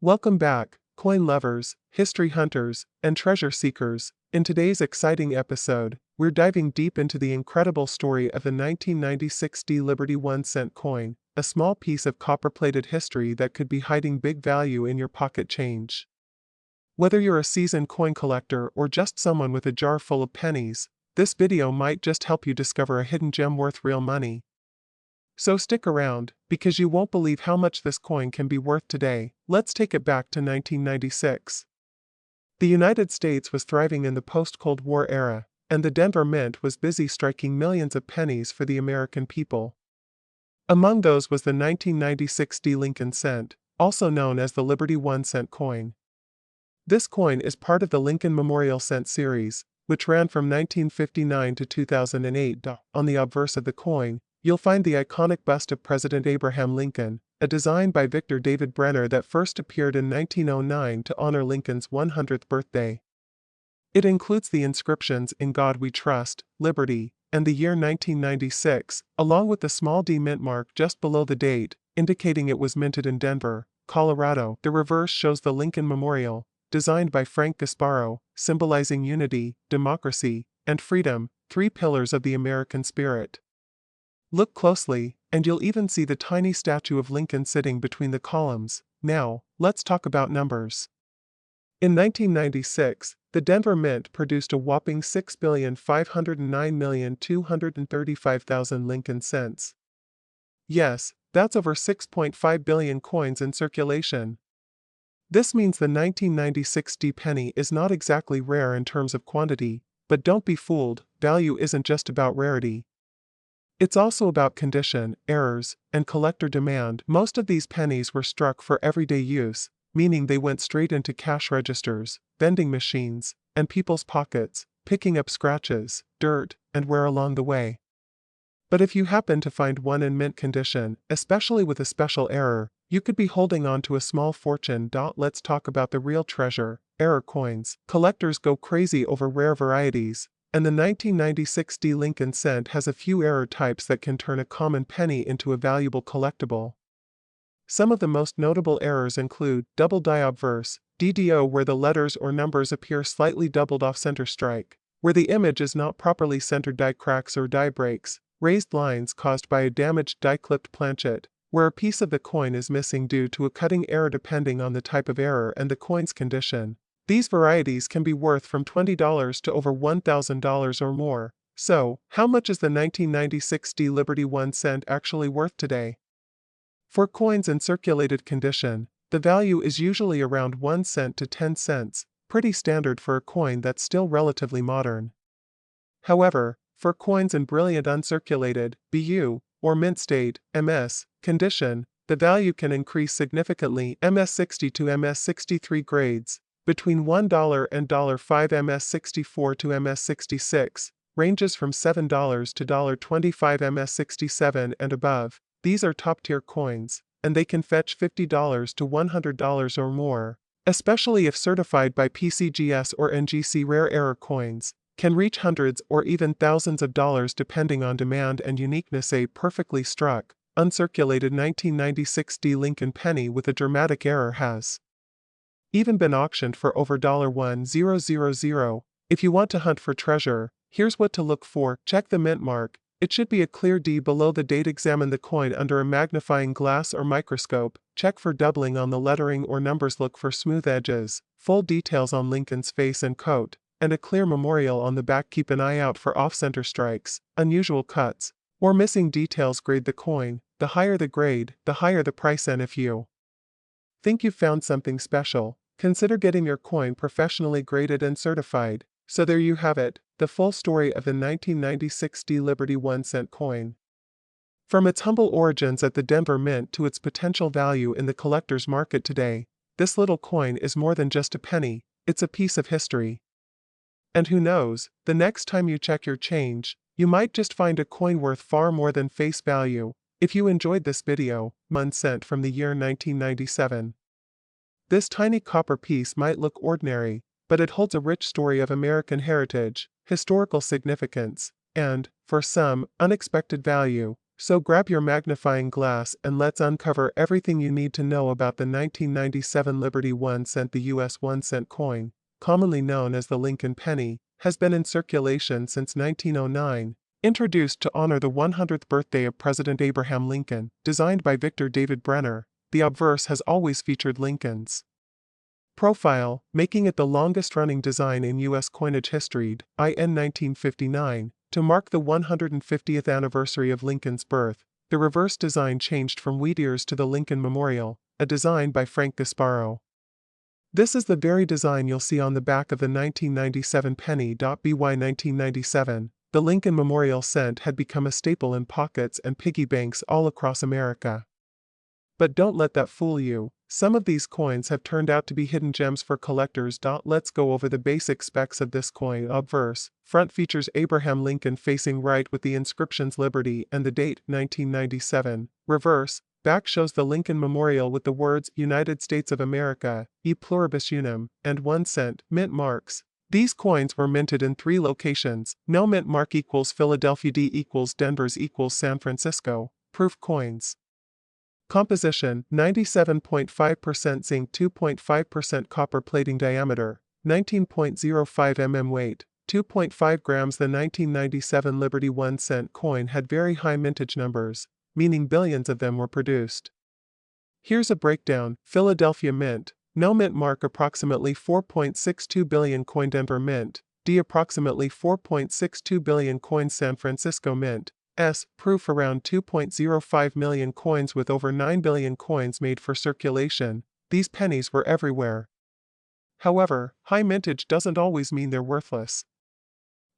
Welcome back, coin lovers, history hunters, and treasure seekers. In today's exciting episode, we're diving deep into the incredible story of the 1996 Liberty 1-cent coin, a small piece of copper-plated history that could be hiding big value in your pocket change. Whether you're a seasoned coin collector or just someone with a jar full of pennies, this video might just help you discover a hidden gem worth real money. So stick around, because you won't believe how much this coin can be worth today. Let's take it back to 1996. The United States was thriving in the post-Cold War era, and the Denver Mint was busy striking millions of pennies for the American people. Among those was the 1996 Lincoln cent, also known as the Liberty 1-cent coin. This coin is part of the Lincoln Memorial Cent series, which ran from 1959 to 2008. On the obverse of the coin, you'll find the iconic bust of President Abraham Lincoln, a design by Victor David Brenner that first appeared in 1909 to honor Lincoln's 100th birthday. It includes the inscriptions "In God We Trust," "Liberty," and the year 1996, along with the small D mint mark just below the date, indicating it was minted in Denver, Colorado. The reverse shows the Lincoln Memorial, designed by Frank Gasparo, symbolizing unity, democracy, and freedom, three pillars of the American spirit. Look closely, and you'll even see the tiny statue of Lincoln sitting between the columns. Now, let's talk about numbers. In 1996, the Denver Mint produced a whopping 6,509,235,000 Lincoln cents. Yes, that's over 6.5 billion coins in circulation. This means the 1996 D penny is not exactly rare in terms of quantity, but don't be fooled, value isn't just about rarity. It's also about condition, errors, and collector demand. Most of these pennies were struck for everyday use, meaning they went straight into cash registers, vending machines, and people's pockets, picking up scratches, dirt, and wear along the way. But if you happen to find one in mint condition, especially with a special error, you could be holding on to a small fortune. Let's talk about the real treasure, error coins. Collectors go crazy over rare varieties, and the 1996 D Lincoln cent has a few error types that can turn a common penny into a valuable collectible. Some of the most notable errors include double die obverse, DDO, where the letters or numbers appear slightly doubled off center strike, where the image is not properly centered, die cracks or die breaks, raised lines caused by a damaged die-clipped planchet, where a piece of the coin is missing due to a cutting error. Depending on the type of error and the coin's condition, these varieties can be worth from $20 to over $1,000 or more. So, how much is the 1996 D Liberty 1 cent actually worth today? For coins in circulated condition, the value is usually around 1 cent to 10 cents, pretty standard for a coin that's still relatively modern. However, for coins in brilliant uncirculated, BU, or mint state, MS, condition, the value can increase significantly. MS60 to MS63 grades, between $1 and $5. MS64 to MS66, ranges from $7 to $25. MS67 and above, these are top-tier coins, and they can fetch $50 to $100 or more, especially if certified by PCGS or NGC. Rare error coins can reach hundreds or even thousands of dollars depending on demand and uniqueness. A perfectly struck, uncirculated 1996 D Lincoln penny with a dramatic error has even been auctioned for over $1,000. If you want to hunt for treasure, here's what to look for. Check the mint mark. It should be a clear D below the date. Examine the coin under a magnifying glass or microscope. Check for doubling on the lettering or numbers. Look for smooth edges, full details on Lincoln's face and coat, and a clear memorial on the back. Keep an eye out for off-center strikes, unusual cuts, or missing details. Grade the coin. The higher the grade, the higher the price. And if you think you've found something special, consider getting your coin professionally graded and certified. So there you have it, the full story of the 1996 D Liberty 1 cent coin. From its humble origins at the Denver Mint to its potential value in the collector's market today, this little coin is more than just a penny, it's a piece of history. And who knows, the next time you check your change, you might just find a coin worth far more than face value. If you enjoyed this video, 1 cent from the year 1997. This tiny copper piece might look ordinary, but it holds a rich story of American heritage, historical significance, and, for some, unexpected value. So grab your magnifying glass and let's uncover everything you need to know about the 1997 Liberty 1 cent. The US 1 cent coin, commonly known as the Lincoln penny, has been in circulation since 1909. Introduced to honor the 100th birthday of President Abraham Lincoln, designed by Victor David Brenner, the obverse has always featured Lincoln's profile, making it the longest-running design in U.S. coinage history, in 1959. To mark the 150th anniversary of Lincoln's birth, the reverse design changed from wheat ears to the Lincoln Memorial, a design by Frank Gasparo. This is the very design you'll see on the back of the 1997 penny. By 1997, the Lincoln Memorial cent had become a staple in pockets and piggy banks all across America. But don't let that fool you. Some of these coins have turned out to be hidden gems for collectors. Let's go over the basic specs of this coin. Obverse: front features Abraham Lincoln facing right with the inscriptions Liberty and the date 1997. Reverse: back shows the Lincoln Memorial with the words United States of America, e pluribus unum, and 1 cent. Mint marks: these coins were minted in 3 locations. No mint mark equals Philadelphia. D equals Denver's equals San Francisco. Proof coins. Composition: 97.5% zinc, 2.5% copper. Plating diameter: 19.05 mm. Weight: 2.5 grams. The 1997 Liberty 1 cent coin had very high mintage numbers, meaning billions of them were produced. Here's a breakdown. Philadelphia Mint: no mint mark, approximately 4.62 billion coin. Denver Mint: D approximately 4.62 billion coins. San Francisco Mint: S proof around 2.05 million coins with over 9 billion coins made for circulation. These pennies were everywhere. However, high mintage doesn't always mean they're worthless.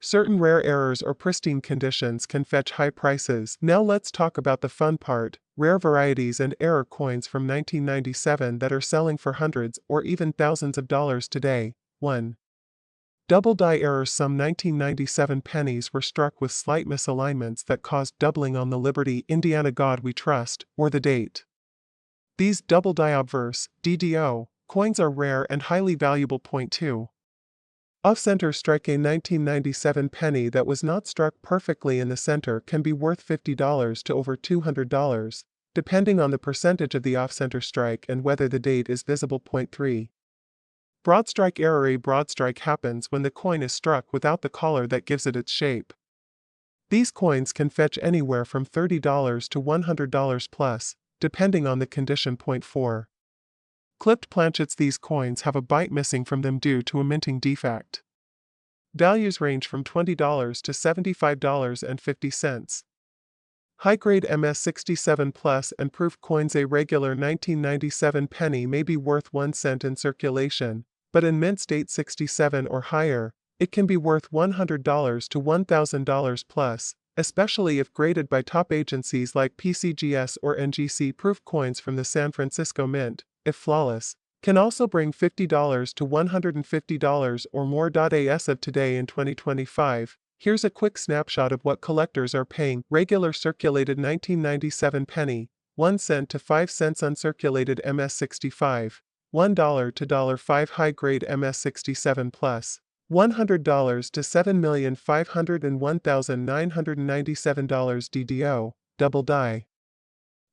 Certain rare errors or pristine conditions can fetch high prices. Now let's talk about the fun part: rare varieties and error coins from 1997 that are selling for hundreds or even thousands of dollars today. 1. Double die errors. Some 1997 pennies were struck with slight misalignments that caused doubling on the Liberty, Indiana God We Trust, or the date. These double die obverse (DDO) coins are rare and highly valuable. 2. Off-center strike: a 1997 penny that was not struck perfectly in the center can be worth $50 to over $200, depending on the percentage of the off-center strike and whether the date is visible. 3. Broad strike error: a broad strike happens when the coin is struck without the collar that gives it its shape. These coins can fetch anywhere from $30 to $100 plus, depending on the condition. 4. Clipped planchets: these coins have a bite missing from them due to a minting defect. Values range from $20 to $75.50. High-grade MS67 Plus and Proof coins: a regular 1997 penny may be worth 1 cent in circulation, but in mint state 67 or higher, it can be worth $100 to $1,000 plus, especially if graded by top agencies like PCGS or NGC. Proof coins from the San Francisco Mint, if flawless, can also bring $50 to $150 or more. As of today in 2025, here's a quick snapshot of what collectors are paying. Regular circulated 1997 penny, 1 cent to 5 cents. Uncirculated MS65, $1 to $5. High-grade MS67 Plus, $100 to $7,501,997. DDO, double die,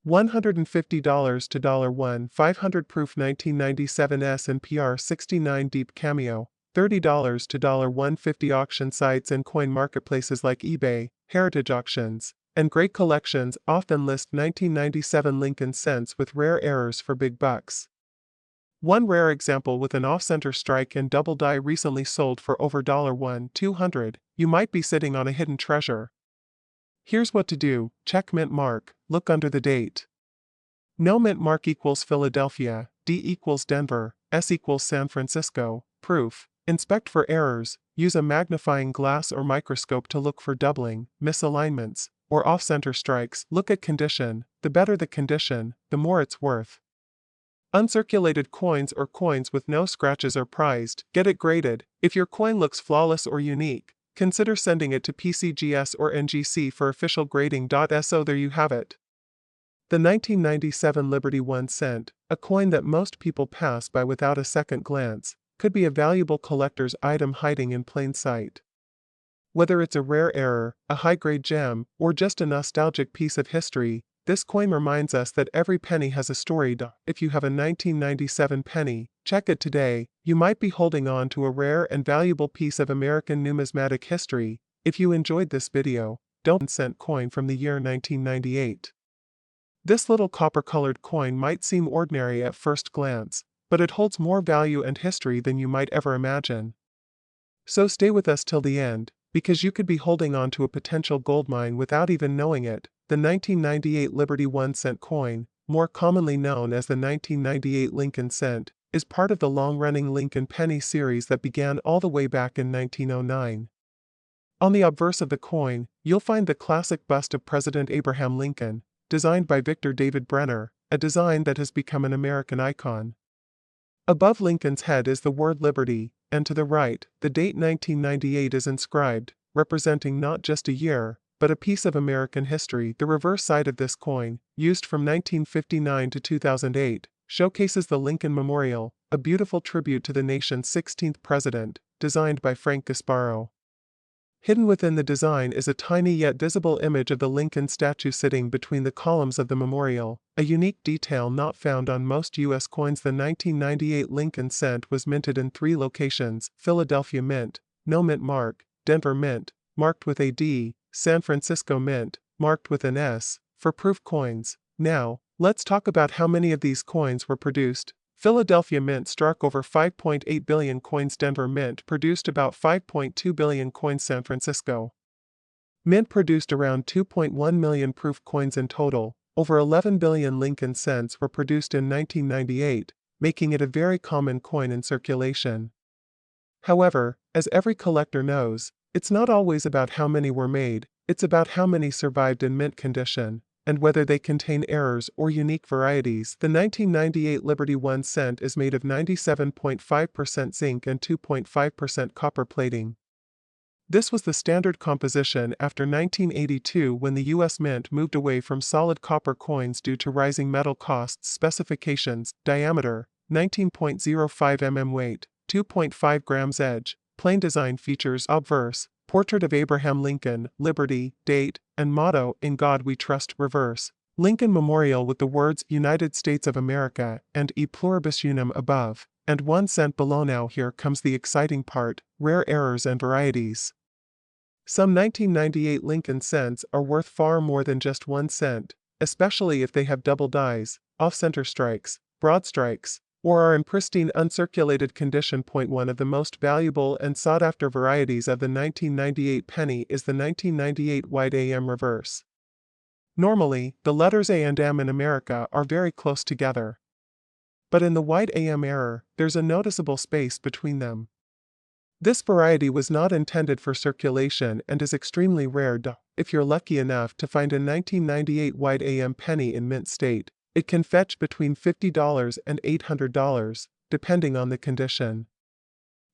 $150 to $1,500. Proof 1997 S&PR 69 Deep Cameo, $30 to $150. Auction sites and coin marketplaces like eBay, Heritage Auctions, and Great Collections often list 1997 Lincoln cents with rare errors for big bucks. One rare example with an off-center strike and double die recently sold for over $1,200. You might be sitting on a hidden treasure. Here's what to do: check mint mark, look under the date. No mint mark equals Philadelphia, D equals Denver, S equals San Francisco. Proof: inspect for errors, use a magnifying glass or microscope to look for doubling, misalignments, or off-center strikes. Look at condition: the better the condition, the more it's worth. Uncirculated coins or coins with no scratches are prized. Get it graded. If your coin looks flawless or unique, consider sending it to PCGS or NGC for official grading. So there you have it. The 1997 Liberty 1 cent, a coin that most people pass by without a second glance, could be a valuable collector's item hiding in plain sight. Whether it's a rare error, a high-grade gem, or just a nostalgic piece of history, this coin reminds us that every penny has a story. If you have a 1997 penny, check it today. You might be holding on to a rare and valuable piece of American numismatic history. If you enjoyed this video, don't cent coin from the year 1998. This little copper-colored coin might seem ordinary at first glance, but it holds more value and history than you might ever imagine. So stay with us till the end, because you could be holding on to a potential goldmine without even knowing it. The 1998 Liberty 1-cent coin, more commonly known as the 1998 Lincoln cent, is part of the long-running Lincoln penny series that began all the way back in 1909. On the obverse of the coin, you'll find the classic bust of President Abraham Lincoln, designed by Victor David Brenner, a design that has become an American icon. Above Lincoln's head is the word Liberty, and to the right, the date 1998 is inscribed, representing not just a year, but a piece of American history. The reverse side of this coin, used from 1959 to 2008, showcases the Lincoln Memorial, a beautiful tribute to the nation's 16th president, designed by Frank Gasparo. Hidden within the design is a tiny yet visible image of the Lincoln statue sitting between the columns of the memorial, a unique detail not found on most U.S. coins. The 1998 Lincoln cent was minted in 3 locations: Philadelphia Mint, no mint mark; Denver Mint, marked with a D; San Francisco Mint, marked with an S, for proof coins. Now, let's talk about how many of these coins were produced. Philadelphia Mint struck over 5.8 billion coins. Denver Mint produced about 5.2 billion coins. San Francisco Mint produced around 2.1 million proof coins in total. Over 11 billion Lincoln cents were produced in 1998, making it a very common coin in circulation. However, as every collector knows, it's not always about how many were made, it's about how many survived in mint condition, and whether they contain errors or unique varieties. The 1998 Liberty 1 cent is made of 97.5% zinc and 2.5% copper plating. This was the standard composition after 1982, when the U.S. Mint moved away from solid copper coins due to rising metal costs. Specifications: diameter, 19.05 mm, weight, 2.5 grams. Edge, plain. Design features: obverse, portrait of Abraham Lincoln, Liberty, date, and motto, "In God We Trust." Reverse, Lincoln Memorial with the words "United States of America" and "E Pluribus Unum" above, and 1 cent below. Now here comes the exciting part: rare errors and varieties. Some 1998 Lincoln cents are worth far more than just 1 cent, especially if they have double dies, off-center strikes, broad strikes, or are in pristine uncirculated condition. One of the most valuable and sought-after varieties of the 1998 penny is the 1998 White AM reverse. Normally, the letters A and M in America are very close together. But in the White AM error, there's a noticeable space between them. This variety was not intended for circulation and is extremely rare. If you're lucky enough to find a 1998 White AM penny in mint state, it can fetch between $50 and $800, depending on the condition.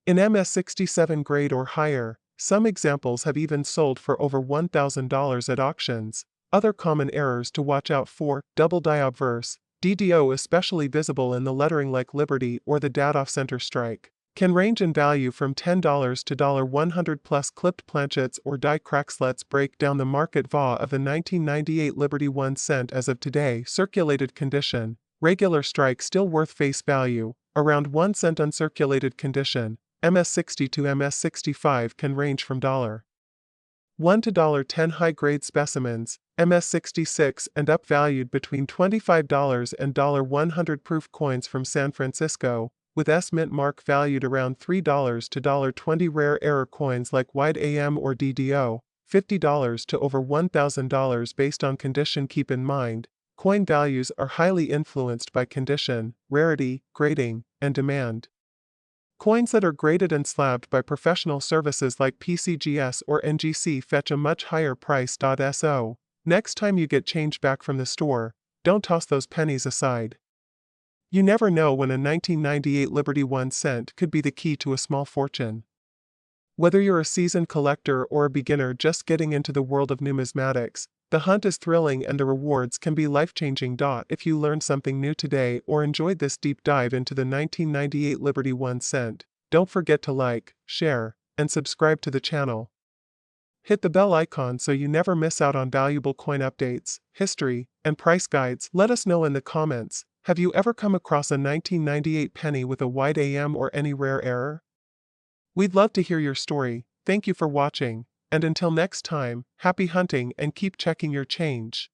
In MS67 grade or higher, some examples have even sold for over $1,000 at auctions. Other common errors to watch out for: double die obverse, DDO, especially visible in the lettering like Liberty or the dad off-center strike, can range in value from $10 to $100 plus. Clipped planchets or die cracks. Let's break down the market VA of the 1998 Liberty 1 cent as of today. Circulated condition, regular strike still worth face value, around 1 cent. Uncirculated condition, MS60 to MS65, can range from $1 to $10. High-grade specimens, MS66 and up, valued between $25 and $100. Proof coins from San Francisco, with S mint mark, valued around $3 to $20. Rare error coins like White AM or DDO, $50 to over $1,000 based on condition. Keep in mind, coin values are highly influenced by condition, rarity, grading, and demand. Coins that are graded and slabbed by professional services like PCGS or NGC fetch a much higher price. So, next time you get change back from the store, don't toss those pennies aside. You never know when a 1998 Liberty 1 cent could be the key to a small fortune. Whether you're a seasoned collector or a beginner just getting into the world of numismatics, the hunt is thrilling and the rewards can be life-changing. If you learned something new today or enjoyed this deep dive into the 1998 Liberty 1 cent, don't forget to like, share, and subscribe to the channel. Hit the bell icon so you never miss out on valuable coin updates, history, and price guides. Let us know in the comments, have you ever come across a 1998 penny with a white AM or any rare error? We'd love to hear your story. Thank you for watching, and until next time, happy hunting and keep checking your change.